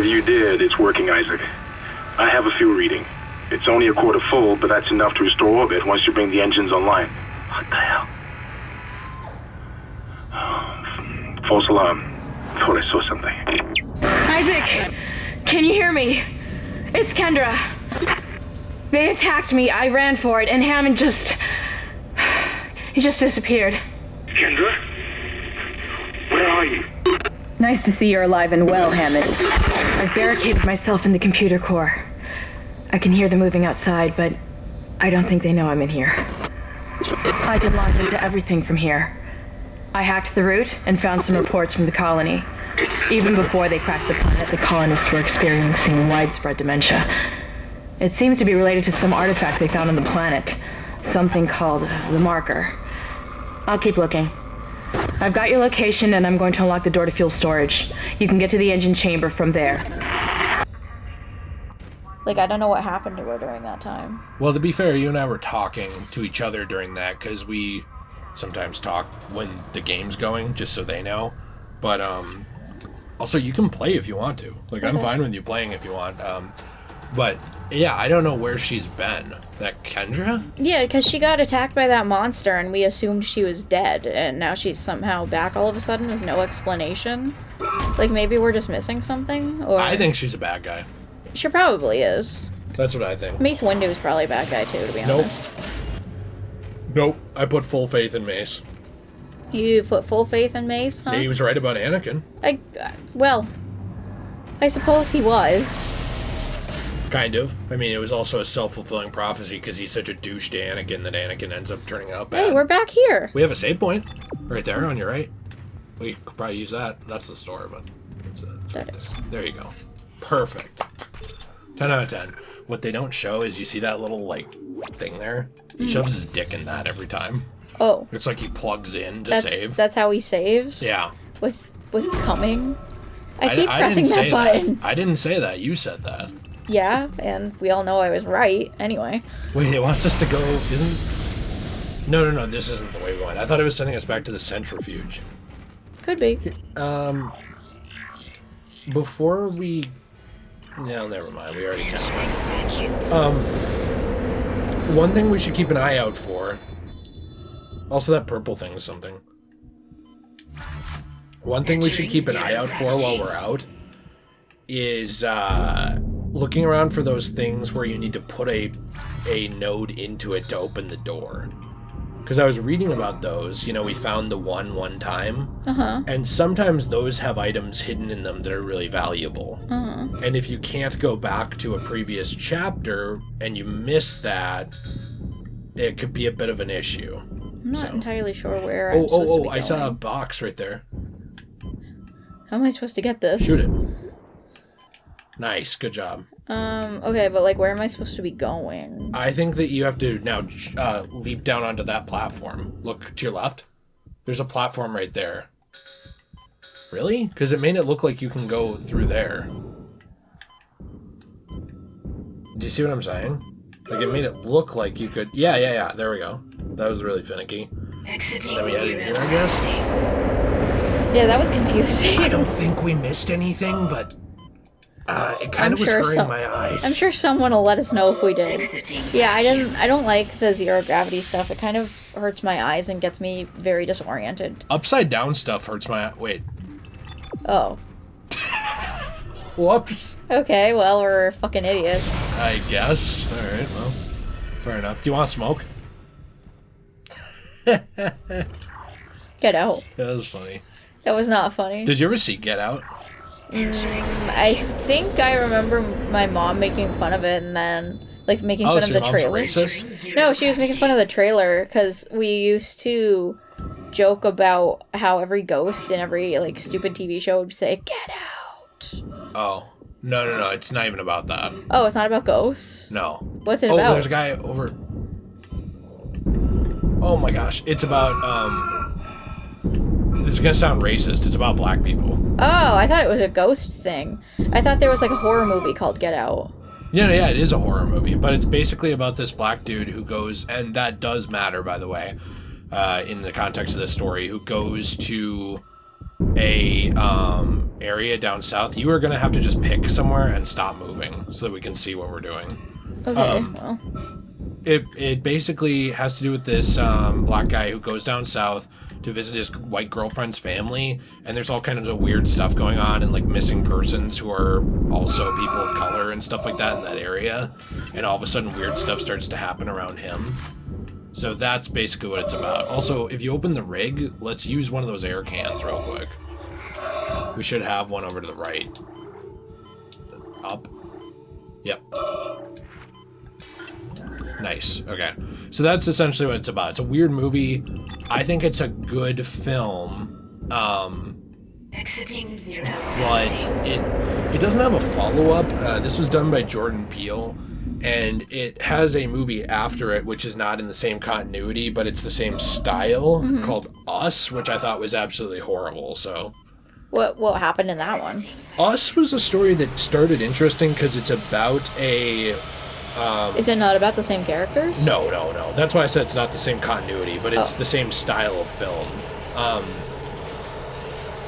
whatever you did, it's working, Isaac. I have a fuel reading. It's only a quarter full, but that's enough to restore orbit once you bring the engines online. What the hell? False alarm. Thought I saw something. Isaac! Can you hear me? It's Kendra. They attacked me, I ran for it, and Hammond he just disappeared. Kendra? Where are you? Nice to see you're alive and well, Hammond. I've barricaded myself in the computer core. I can hear them moving outside, but I don't think they know I'm in here. I can launch into everything from here. I hacked the route and found some reports from the colony. Even before they cracked the planet, the colonists were experiencing widespread dementia. It seems to be related to some artifact they found on the planet. Something called the Marker. I'll keep looking. I've got your location, and I'm going to unlock the door to fuel storage. You can get to the engine chamber from there. Like, I don't know what happened to her during that time. Well, to be fair, you and I were talking to each other during that, because we sometimes talk when the game's going, just so they know. But, also, you can play if you want to. Like, I'm fine with you playing if you want. But, yeah, I don't know where she's been. That Kendra? Yeah, because she got attacked by that monster, and we assumed she was dead, and now she's somehow back all of a sudden with no explanation. Like, maybe we're just missing something? Or I think she's a bad guy. She probably is. That's what I think. Mace Windu's probably a bad guy, too, to be honest. Nope. I put full faith in Mace. You put full faith in Mace, huh? Yeah, he was right about Anakin. Well, I suppose he was. Kind of. I mean, it was also a self-fulfilling prophecy because he's such a douche to Anakin that Anakin ends up turning out bad. Hey, we're back here. We have a save point right there on your right. We could probably use that. That's the store, but That is. there you go. Perfect. 10 out of 10. What they don't show is you see that little, like, thing there? He shoves his dick in that every time. Oh. It's like he plugs in to save. That's how he saves? Yeah. With coming? I keep pressing that button. I didn't say that. You said that. Yeah, and we all know I was right. Anyway. Wait, it wants us to go, isn't... No, this isn't the way we went. I thought it was sending us back to the centrifuge. Could be. Before we... No, never mind. We already kind of went. One thing we should keep an eye out for... Also, that purple thing is something. One thing we should keep an eye out for while we're out is looking around for those things where you need to put a node into it to open the door. Because I was reading about those. You know, we found the one time. Uh-huh. And sometimes those have items hidden in them that are really valuable. Uh-huh. And if you can't go back to a previous chapter and you miss that, it could be a bit of an issue. I'm not entirely sure where I'm supposed to be I saw a box right there. How am I supposed to get this? Shoot it. Nice, good job. Okay, but like, where am I supposed to be going? I think that you have to now leap down onto that platform. Look to your left. There's a platform right there. Really? Because it made it look like you can go through there. Do you see what I'm saying? Like, it made it look like you could... Yeah, there we go. That was really finicky. Then we headed here, I guess? Yeah, that was confusing. I don't think we missed anything, but... it kind of was hurting my eyes. I'm sure someone will let us know if we did. Yeah, I don't like the zero gravity stuff. It kind of hurts my eyes and gets me very disoriented. Upside down stuff hurts my... Wait. Oh. Whoops. Okay, well, we're fucking idiots. I guess. Alright, well. Fair enough. Do you want to smoke? Get Out. That was funny. That was not funny. Did you ever see Get Out? I think I remember my mom making fun of it and then, like, making fun of the trailer. Racist? No, she was making fun of the trailer because we used to joke about how every ghost in every, like, stupid TV show would say, "Get out." Oh. No, it's not even about that. Oh, it's not about ghosts? No. What's it about? Oh, there's a guy over... Oh my gosh. It's about, This is gonna sound racist. It's about black people. Oh, I thought it was a ghost thing. I thought there was, like, a horror movie called Get Out. Yeah, it is a horror movie, but it's basically about this black dude who goes, and that does matter, by the way, in the context of this story, who goes to area down south, you are going to have to just pick somewhere and stop moving so that we can see what we're doing. Okay, well. It basically has to do with this black guy who goes down south to visit his white girlfriend's family, and there's all kinds of weird stuff going on, and like missing persons who are also people of color and stuff like that in that area, and all of a sudden weird stuff starts to happen around him. So that's basically what it's about. Also, if you open the rig, let's use one of those air cans real quick. We should have one over to the right. Up. Yep. Nice. Okay. So that's essentially what it's about. It's a weird movie. I think it's a good film. Exiting 0. But it doesn't have a follow-up. This was done by Jordan Peele, and it has a movie after it, which is not in the same continuity, but it's the same style, called Us, which I thought was absolutely horrible. So, What happened in that one? Us was a story that started interesting because it's about a... Is it not about the same characters? No. That's why I said it's not the same continuity, but it's the same style of film.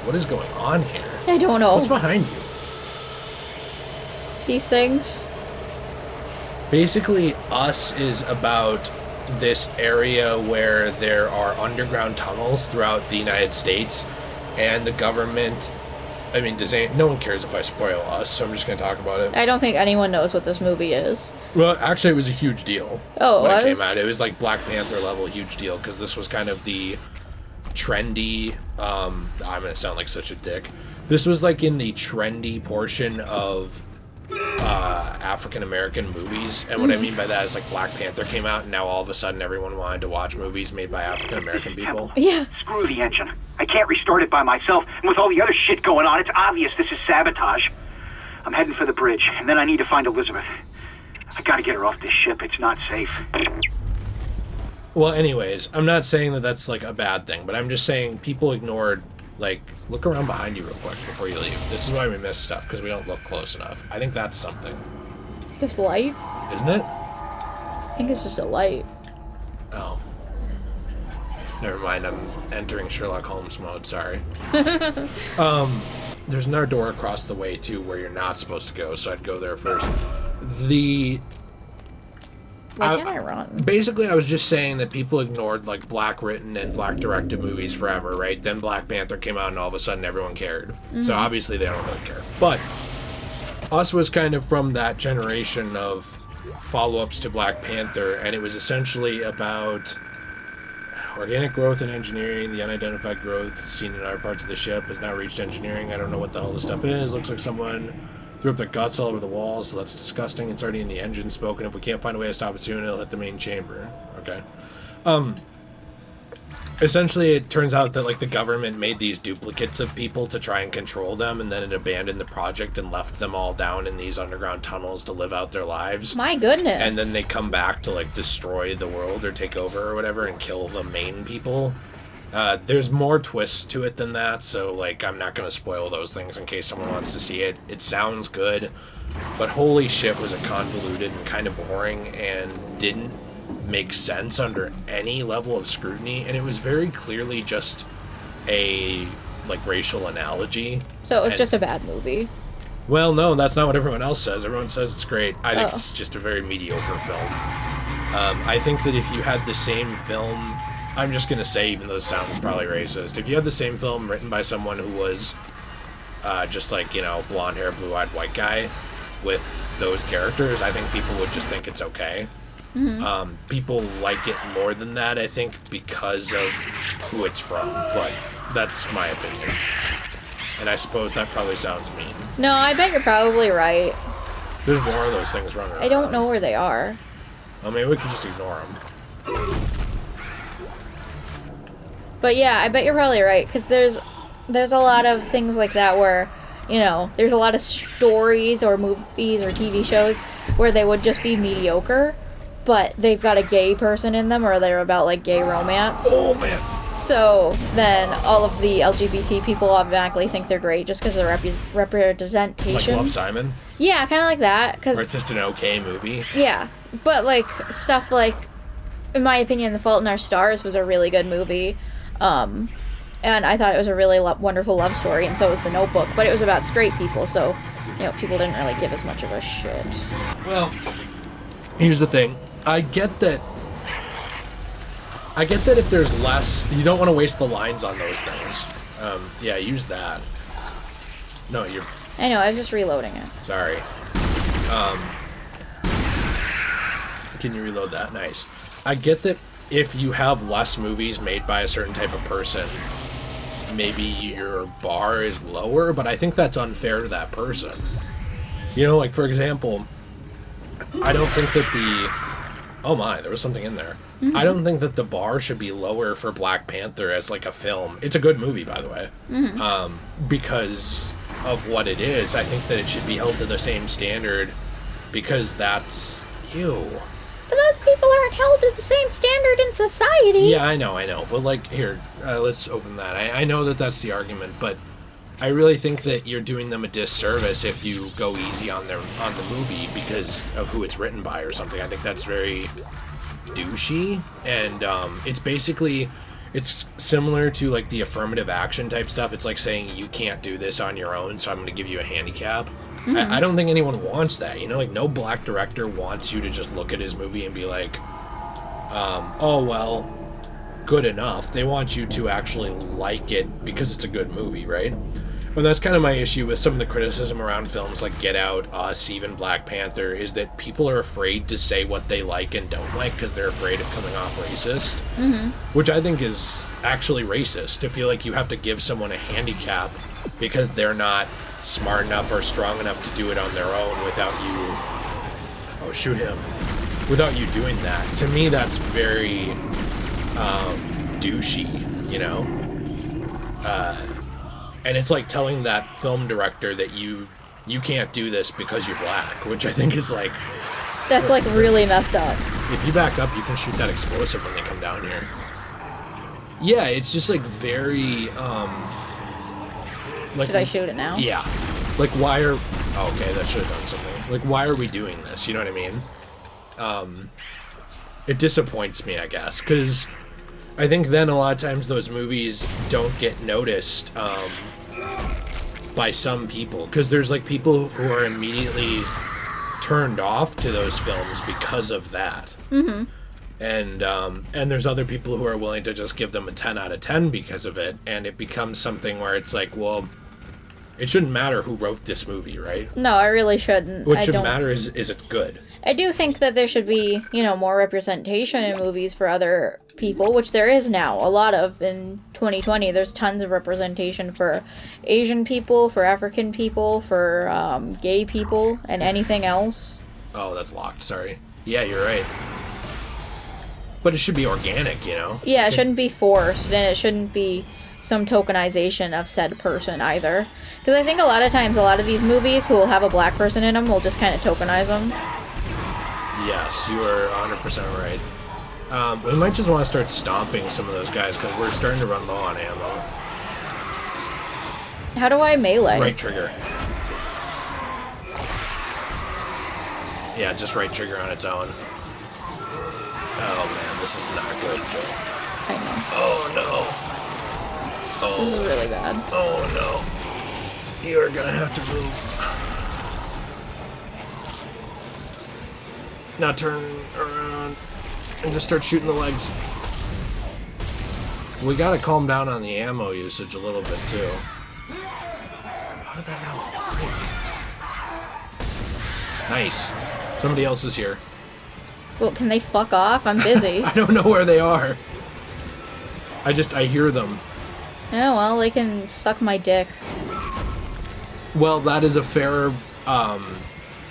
What is going on here? I don't know. What's behind you? These things? Basically, Us is about this area where there are underground tunnels throughout the United States, and the government... I mean, no one cares if I spoil Us, so I'm just going to talk about it. I don't think anyone knows what this movie is. Well, actually, it was a huge deal. Oh, when it it was? came out. It was like Black Panther level huge deal, because this was kind of the trendy... I'm going to sound like such a dick. This was like in the trendy portion of African-American movies, and what I mean by that is like Black Panther came out, and now all of a sudden everyone wanted to watch movies made by African-American people. Yeah. Screw the engine. I can't restart it by myself, and with all the other shit going on, it's obvious this is sabotage. I'm heading for the bridge, and then I need to find Elizabeth. I gotta get her off this ship. It's not safe. Well, anyways, I'm not saying that that's like a bad thing, but I'm just saying people ignored, like, look around behind you real quick before you leave. This is why we miss stuff, because we don't look close enough. I think that's something. Just light? Isn't it? I think it's just a light. Oh. Never mind, I'm entering Sherlock Holmes mode, sorry. There's another door across the way, too, where you're not supposed to go, so I'd go there first. Why can't I run? Basically, I was just saying that people ignored, like, black-written and black-directed movies forever, right? Then Black Panther came out, and all of a sudden everyone cared. So obviously they don't really care. But Us was kind of from that generation of follow-ups to Black Panther, and it was essentially about organic growth and engineering. The unidentified growth seen in other parts of the ship has now reached engineering. I don't know what the hell this stuff is. Looks like someone threw up their guts all over the walls, so that's disgusting. It's already in the engine smoke, and if we can't find a way to stop it soon, it'll hit the main chamber. Okay. Essentially, it turns out that, like, the government made these duplicates of people to try and control them, and then it abandoned the project and left them all down in these underground tunnels to live out their lives. My goodness. And then they come back to, like, destroy the world or take over or whatever and kill the main people. There's more twists to it than that, so, like, I'm not going to spoil those things in case someone wants to see it. It sounds good, but holy shit was it convoluted and kind of boring and didn't make sense under any level of scrutiny, and it was very clearly just a, like, racial analogy. So it was just a bad movie. Well, no, that's not what everyone else says. Everyone says it's great. I think it's just a very mediocre film. I think that if you had the same film... I'm just going to say, even though it sounds probably racist, if you had the same film written by someone who was just like, you know, blonde hair, blue-eyed white guy with those characters, I think people would just think it's okay. People like it more than that, I think, because of who it's from, but that's my opinion. And I suppose that probably sounds mean. No, I bet you're probably right. There's more of those things running around. I don't know where they are. Well, maybe we can just ignore them. But yeah, I bet you're probably right, because there's a lot of things like that where, you know, there's a lot of stories or movies or TV shows where they would just be mediocre, but they've got a gay person in them, or they're about, like, gay romance. Oh, man. So then all of the LGBT people automatically think they're great just because of the representation. Like Love, Simon? Yeah, kind of like that. Or it's just an okay movie? Yeah, but, like, stuff like, in my opinion, The Fault in Our Stars was a really good movie. And I thought it was a really wonderful love story, and so was The Notebook. But it was about straight people, so, you know, people didn't really give as much of a shit. Well, here's the thing. I get that if there's less, you don't want to waste the lines on those things. Yeah, use that. No, you're... I know, I was just reloading it. Sorry. Can you reload that? Nice. I get that if you have less movies made by a certain type of person, maybe your bar is lower, but I think that's unfair to that person. You know, like, for example, I don't think that oh my, there was something in there. Mm-hmm. I don't think that the bar should be lower for Black Panther as, like, a film. It's a good movie, by the way. Mm-hmm. Because of what it is. I think that it should be held to the same standard because that's... Ew. But those people aren't held to the same standard in society. Yeah, I know. But, like, here, let's open that. I know that that's the argument, but I really think that you're doing them a disservice if you go easy on the movie because of who it's written by or something. I think that's very douchey, and it's basically... It's similar to, like, the affirmative action type stuff. It's like saying, you can't do this on your own, so I'm going to give you a handicap. Mm-hmm. I don't think anyone wants that, you know? Like, no black director wants you to just look at his movie and be like, oh, well, good enough. They want you to actually like it because it's a good movie, right? And that's kind of my issue with some of the criticism around films like Get Out, Us, even Black Panther, is that people are afraid to say what they like and don't like because they're afraid of coming off racist. Mm-hmm. Which I think is actually racist, to feel like you have to give someone a handicap because they're not smart enough or strong enough to do it on their own without you... Oh, shoot him. Without you doing that. To me, that's very douchey, you know? And it's like telling that film director that you can't do this because you're black, which I think is like... That's like really messed up. If you back up, you can shoot that explosive when they come down here. Yeah, it's just like very... like, should I shoot it now? Yeah. Like, why are... Oh, okay, that should have done something. Like, why are we doing this? You know what I mean? It disappoints me, I guess, because I think then a lot of times those movies don't get noticed by some people, because there's like people who are immediately turned off to those films because of that. Mm-hmm. And there's other people who are willing to just give them a 10 out of 10 because of it, and it becomes something where it's like, well, it shouldn't matter who wrote this movie, right? No, it really shouldn't. What should matter is it good? I do think that there should be, more representation in movies for other people, which there is now. A lot of in 2020. There's tons of representation for Asian people, for African people, for gay people, and anything else. Oh, that's locked. Sorry. Yeah, you're right. But it should be organic, Yeah, it shouldn't be forced, and it shouldn't be some tokenization of said person either. Because I think a lot of times, a lot of these movies who will have a black person in them will just kind of tokenize them. Yes, you are 100% right. We might just want to start stomping some of those guys because we're starting to run low on ammo. How do I melee? Right trigger. Yeah, just right trigger on its own. Oh man, this is not good, Joe. I know. Oh no. Oh. This is really bad. Oh no. You are gonna have to move. Now turn around and just start shooting the legs. We gotta calm down on the ammo usage a little bit too. How did that not break? Nice. Somebody else is here. Well, can they fuck off? I'm busy. I don't know where they are. I hear them. Yeah, well, they can suck my dick. Well, that is a fair,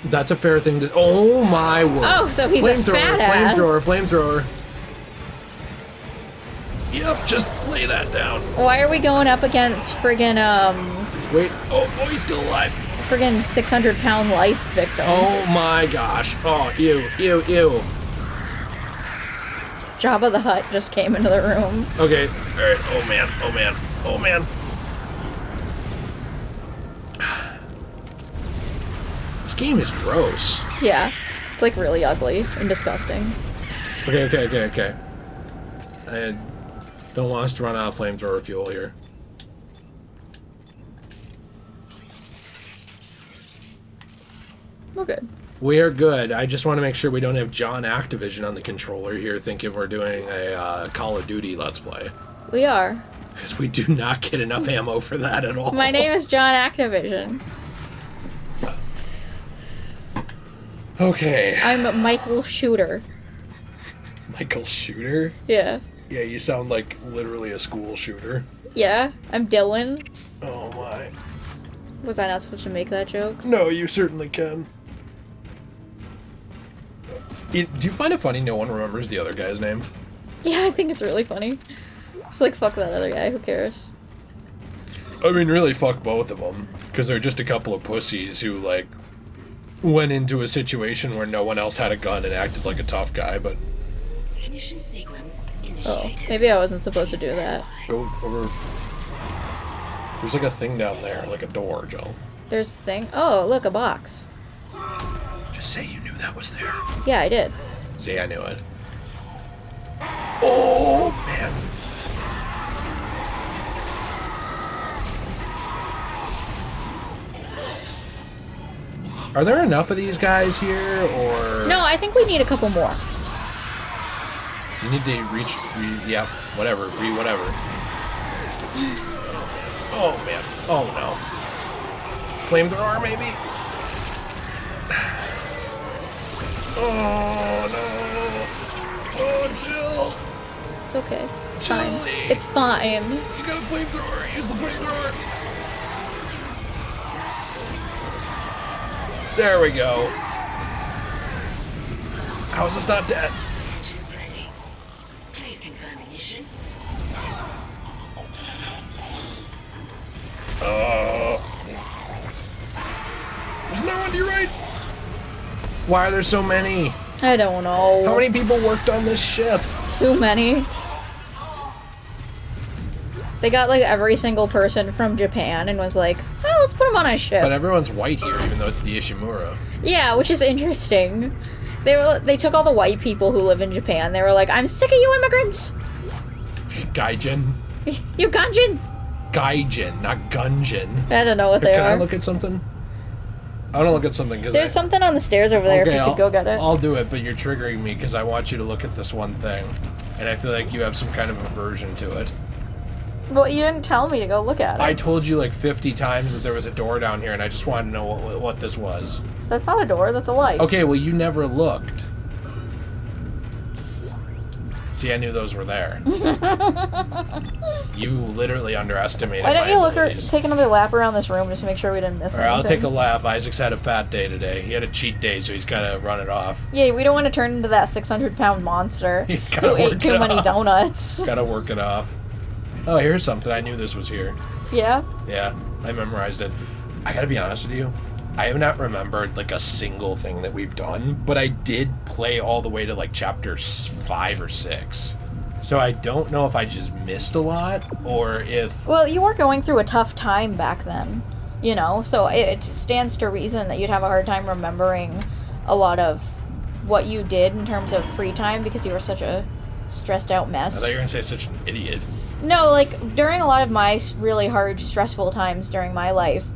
that's a fair thing to... Oh, my word. Oh, so he's a fat ass. Flamethrower. Yep, just lay that down. Why are we going up against friggin', Wait, oh, he's still alive. Friggin' 600-pound life victims. Oh, my gosh. Oh, ew. Jabba the Hutt just came into the room. Okay, alright. Oh, man. This game is gross. Yeah. It's like really ugly and disgusting. Okay. I don't want us to run out of flamethrower fuel here. We're good. We're good. I just want to make sure we don't have John Activision on the controller here thinking we're doing a Call of Duty Let's Play. We are. Because we do not get enough ammo for that at all. My name is John Activision. Okay. I'm Michael Shooter. Michael Shooter? Yeah. Yeah, you sound like literally a school shooter. Yeah, I'm Dylan. Oh my. Was I not supposed to make that joke? No, you certainly can. Do you find it funny no one remembers the other guy's name? Yeah, I think it's really funny. It's like, fuck that other guy, who cares? I mean, really, fuck both of them. Because they're just a couple of pussies who, like, went into a situation where no one else had a gun and acted like a tough guy, but... Oh, maybe I wasn't supposed to do that. Go over... There's like a thing down there, like a door, Joe. There's this thing? Oh, look, a box. Just say you knew that was there. Yeah, I did. See, I knew it. Oh, man. Are there enough of these guys here, or... No, I think we need a couple more. You need to reach... yeah, whatever. Whatever. Oh, man. Oh, no. Flamethrower, maybe? Oh, no. Oh, Jill. It's okay. It's fine. Jilly. It's fine. You got a flamethrower. Use the flamethrower. There we go. How is this not dead? Please confirm ignition. There's no one to your right. Why are there so many? I don't know. How many people worked on this ship? Too many. They got like every single person from Japan and was like, oh, let's put them on a ship. But everyone's white here, even though it's the Ishimura. Yeah, which is interesting. They took all the white people who live in Japan. They were like, I'm sick of you immigrants. Gaijin. You ganjin. Gaijin, not Gunjin. I don't know what they Can I are. look at something? I want to look at something because There's something on the stairs over there if you could go get it. I'll do it, but you're triggering me because I want you to look at this one thing. And I feel like you have some kind of aversion to it. Well, you didn't tell me to go look at it. I told you like 50 times that there was a door down here, and I just wanted to know what this was. That's not a door, that's a light. Okay, well, you never looked. See, I knew those were there. You literally underestimated Why don't my you look or abilities. take another lap around this room just to make sure we didn't miss Alright, anything? I'll take a lap. Isaac's had a fat day today. He had a cheat day, so he's gotta run it off. Yeah, we don't want to turn into that 600-pound monster You gotta who ate work too it many off. donuts. Gotta work it off. Oh, here's something. I knew this was here. Yeah? Yeah, I memorized it. I gotta be honest with you. I have not remembered like a single thing that we've done, but I did play all the way to like chapter 5 or 6. So I don't know if I just missed a lot or if... Well, you were going through a tough time back then, you know, so it stands to reason that you'd have a hard time remembering a lot of what you did in terms of free time because you were such a stressed out I mess. thought you were gonna say such an idiot. No, like, during a lot of my really hard, stressful times during my life,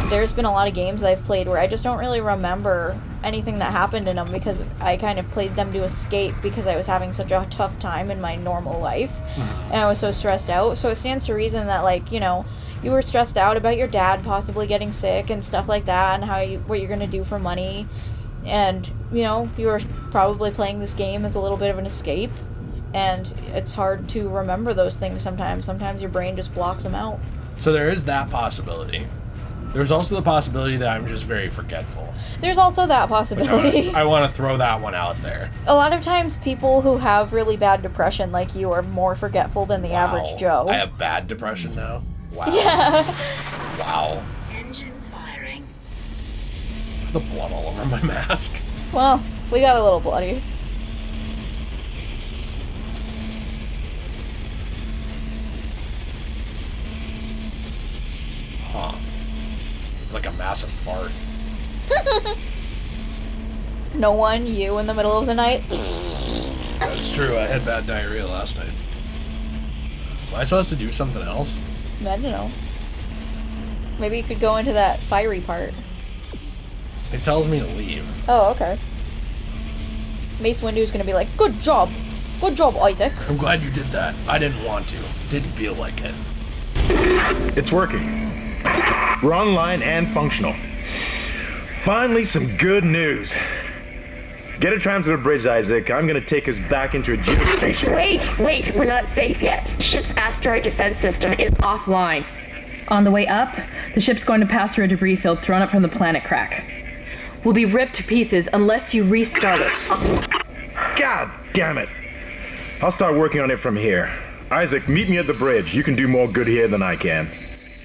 there's been a lot of games I've played where I just don't really remember anything that happened in them because I kind of played them to escape because I was having such a tough time in my normal life and I was so stressed out. So it stands to reason that, like, you know, you were stressed out about your dad possibly getting sick and stuff like that and what you're going to do for money. And, you know, you were probably playing this game as a little bit of an escape. And it's hard to remember those things sometimes. Sometimes your brain just blocks them out. So there is that possibility. There's also the possibility that I'm just very forgetful. There's also that possibility. I want to throw that one out there. A lot of times people who have really bad depression like you are more forgetful than the average Joe. I have bad depression now? Wow. Yeah. Wow. Engines firing. The blood all over my mask. Well, we got a little bloody. Huh. It's like a massive fart. No one, you in the middle of the night. That's true, I had bad diarrhea last night. Am I supposed to do something else? I don't know. Maybe you could go into that fiery part. It tells me to leave. Oh, okay. Mace Windu's gonna be like, good job, Isaac. I'm glad you did that. I didn't want to. Didn't feel like it. It's working. We're online and functional. Finally, some good news. Get a tram to the bridge, Isaac. I'm gonna take us back into a geostation. Wait, we're not safe yet. Ship's asteroid defense system is offline. On the way up, the ship's going to pass through a debris field thrown up from the planet crack. We'll be ripped to pieces unless you restart it. God damn it. I'll start working on it from here. Isaac, meet me at the bridge. You can do more good here than I can.